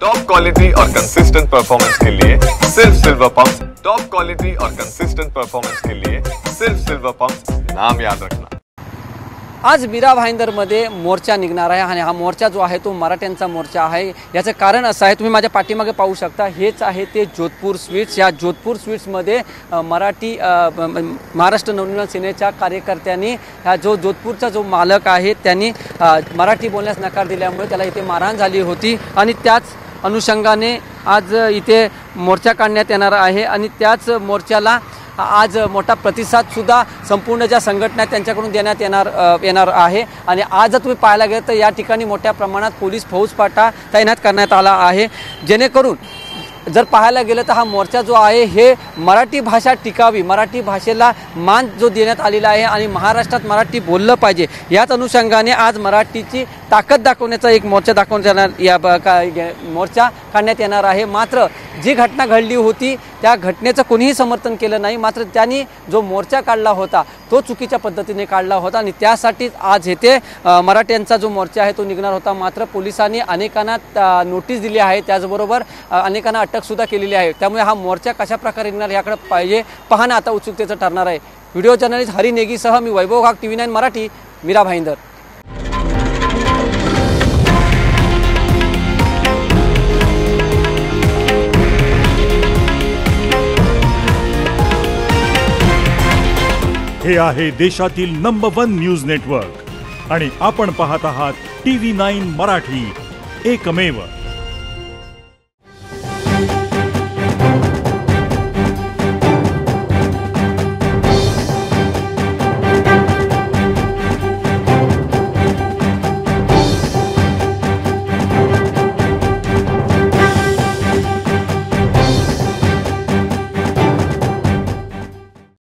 Top quality और consistent performance के लिए सिर्फ सिल्वर पंप। टॉप क्वालिटी और कंसिस्टेंट परफॉर्मेंस के लिए सिर्फ सिल्वर पंप, नाम याद रखना। आज मीरा भाईंदरमध्ये मोर्चा निघणार आहे आणि हा मोर्चा जो आहे तो मराठ्यांचा मोर्चा आहे। याचं कारण असं आहे, तुम्ही माझ्या पाठीमागे पाहू शकता, हेच आहे ते जोधपूर स्वीट्स। या जोधपूर स्वीट्समध्ये मराठी महाराष्ट्र नवनिर्माण सेनेच्या कार्यकर्त्यांनी हा जो जोधपूरचा जो मालक आहे त्यांनी मराठी बोलण्यास नकार दिल्यामुळे त्याला इथे मारहाण झाली होती आणि त्याच अनुषंगाने आज इथे मोर्चा काढण्यात येणार आहे आणि त्याच मोर्चाला आज मोठा प्रतिसाद सुद्धा संपूर्ण ज्या संघटना त्यांच्याकडून देण्यात येणार आहे। आणि आज जर तुम्ही पाहायला गेलं तर या ठिकाणी मोठ्या प्रमाणात पोलीस फौजफाटा तैनात करण्यात आला आहे, जेणेकरून जर पाहायला गेलं तर हा मोर्चा जो आहे हे मराठी भाषा टिकावी, मराठी भाषेला मान जो देण्यात आलेला आहे आणि महाराष्ट्रात मराठी बोललं पाहिजे, याच अनुषंगाने आज मराठीची ताकद दाखवण्याचा एक मोर्चा दाखवण्यात येणार, मोर्चा काढण्यात येणार आहे। मात्र जी घटना घडली होती त्या घटनेचं कोणीही समर्थन केलं नाही, मात्र त्यांनी जो मोर्चा काढला होता तो चुकीच्या पद्धतीने काढला होता आणि त्यासाठीच आज येथे मराठ्यांचा जो मोर्चा आहे तो निघणार होता। मात्र पोलिसांनी अनेकांना नोटीस दिली आहे, त्याचबरोबर अनेकांना अटक सुद्धा केलेली आहे। त्यामुळे हा मोर्चा कशा प्रकारे निघणार याकडे पाहिजे पाहणं आता उत्सुकतेचं ठरणार आहे। व्हिडिओ जर्नलिस्ट हरी नेगीसह मी वैभव घाग, TV9 मराठी, मीरा भाईंदर। हे आहे देशातील नंबर 1 न्यूज नेटवर्क आणि आपण पाहत आहात TV9 मराठी, एकमेव।